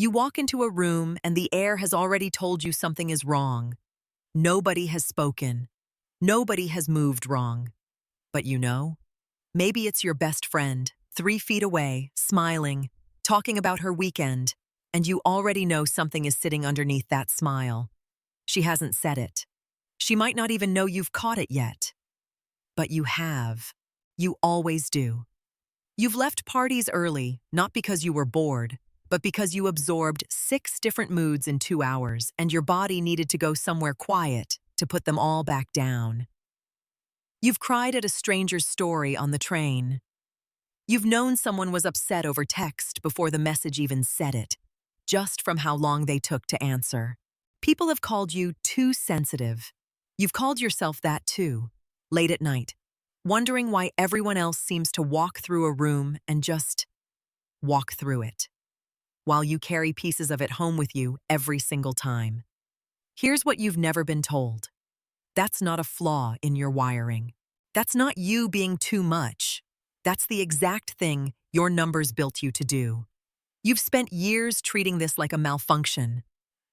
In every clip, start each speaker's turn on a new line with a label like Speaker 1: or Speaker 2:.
Speaker 1: You walk into a room and the air has already told you something is wrong. Nobody has spoken. Nobody has moved wrong. But maybe it's your best friend, 3 feet away, smiling, talking about her weekend, and you already know something is sitting underneath that smile. She hasn't said it. She might not even know you've caught it yet. But you have. You always do. You've left parties early, not because you were bored, but because you absorbed 6 different moods in 2 hours and your body needed to go somewhere quiet to put them all back down. You've cried at a stranger's story on the train. You've known someone was upset over text before the message even said it, just from how long they took to answer. People have called you too sensitive. You've called yourself that too, late at night, wondering why everyone else seems to walk through a room and just walk through it, while you carry pieces of it home with you every single time. Here's what you've never been told. That's not a flaw in your wiring. That's not you being too much. That's the exact thing your numbers built you to do. You've spent years treating this like a malfunction,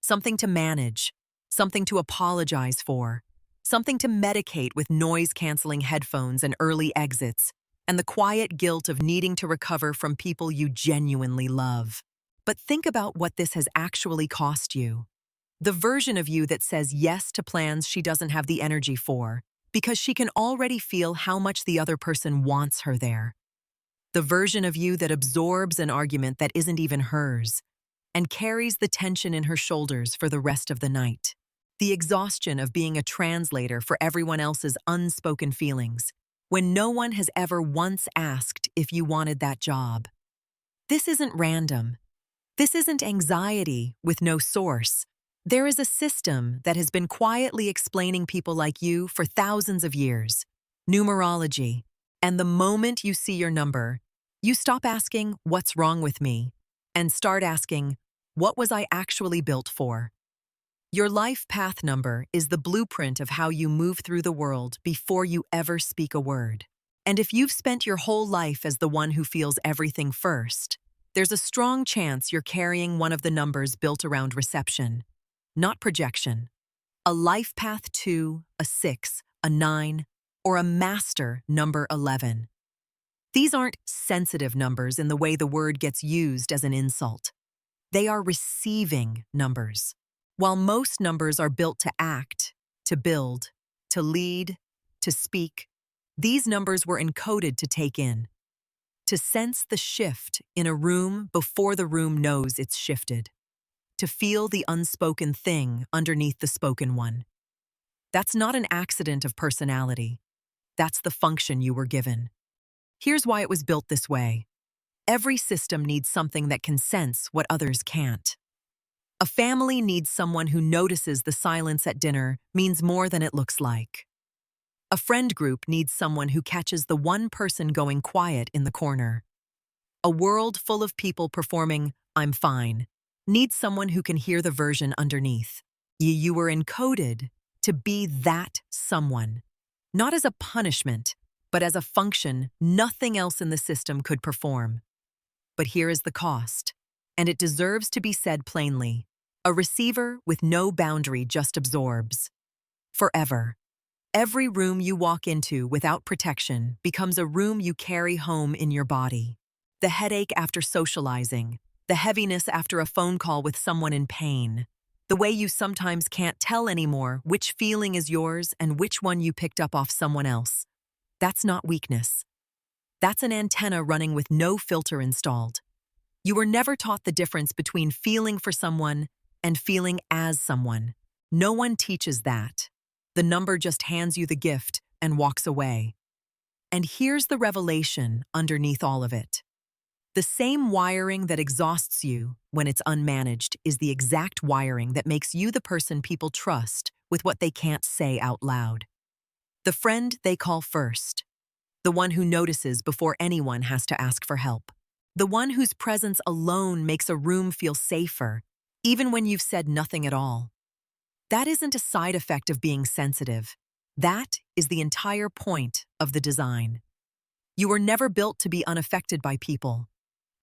Speaker 1: something to manage, something to apologize for, something to medicate with noise-canceling headphones and early exits, and the quiet guilt of needing to recover from people you genuinely love. But think about what this has actually cost you. The version of you that says yes to plans she doesn't have the energy for, because she can already feel how much the other person wants her there. The version of you that absorbs an argument that isn't even hers, and carries the tension in her shoulders for the rest of the night. The exhaustion of being a translator for everyone else's unspoken feelings, when no one has ever once asked if you wanted that job. This isn't random. This isn't anxiety with no source. There is a system that has been quietly explaining people like you for thousands of years. Numerology. And the moment you see your number, you stop asking, "What's wrong with me?" and start asking, "What was I actually built for?" Your life path number is the blueprint of how you move through the world before you ever speak a word. And if you've spent your whole life as the one who feels everything first, there's a strong chance you're carrying one of the numbers built around reception, not projection. A life path 2, a 6, a 9, or a master number 11. These aren't sensitive numbers in the way the word gets used as an insult. They are receiving numbers. While most numbers are built to act, to build, to lead, to speak, these numbers were encoded to take in, to sense the shift in a room before the room knows it's shifted, to feel the unspoken thing underneath the spoken one. That's not an accident of personality. That's the function you were given. Here's why it was built this way. Every system needs something that can sense what others can't. A family needs someone who notices the silence at dinner means more than it looks like. A friend group needs someone who catches the one person going quiet in the corner. A world full of people performing, "I'm fine," needs someone who can hear the version underneath. You were encoded to be that someone, not as a punishment, but as a function nothing else in the system could perform. But here is the cost, and it deserves to be said plainly. A receiver with no boundary just absorbs. Forever. Every room you walk into without protection becomes a room you carry home in your body. The headache after socializing, the heaviness after a phone call with someone in pain, the way you sometimes can't tell anymore which feeling is yours and which one you picked up off someone else. That's not weakness. That's an antenna running with no filter installed. You were never taught the difference between feeling for someone and feeling as someone. No one teaches that. The number just hands you the gift and walks away. And here's the revelation underneath all of it. The same wiring that exhausts you when it's unmanaged is the exact wiring that makes you the person people trust with what they can't say out loud. The friend they call first. The one who notices before anyone has to ask for help. The one whose presence alone makes a room feel safer, even when you've said nothing at all. That isn't a side effect of being sensitive. That is the entire point of the design. You were never built to be unaffected by people.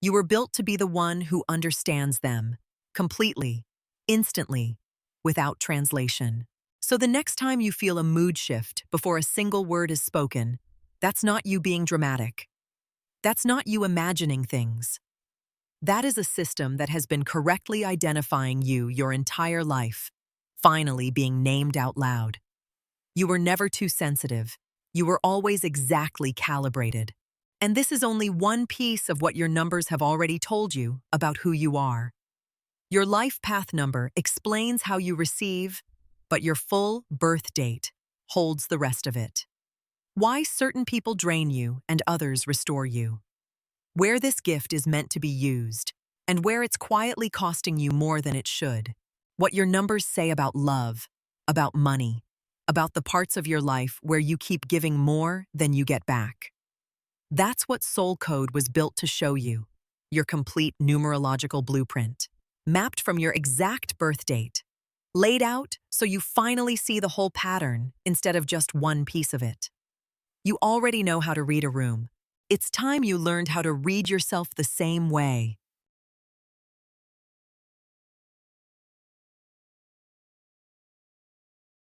Speaker 1: You were built to be the one who understands them, completely, instantly, without translation. So the next time you feel a mood shift before a single word is spoken, that's not you being dramatic. That's not you imagining things. That is a system that has been correctly identifying you your entire life, finally being named out loud. You were never too sensitive. You were always exactly calibrated. And this is only one piece of what your numbers have already told you about who you are. Your life path number explains how you receive, but your full birth date holds the rest of it. Why certain people drain you and others restore you. Where this gift is meant to be used, and where it's quietly costing you more than it should. What your numbers say about love, about money, about the parts of your life where you keep giving more than you get back. That's what SoulCode was built to show you, your complete numerological blueprint, mapped from your exact birth date, laid out so you finally see the whole pattern instead of just one piece of it. You already know how to read a room. It's time you learned how to read yourself the same way.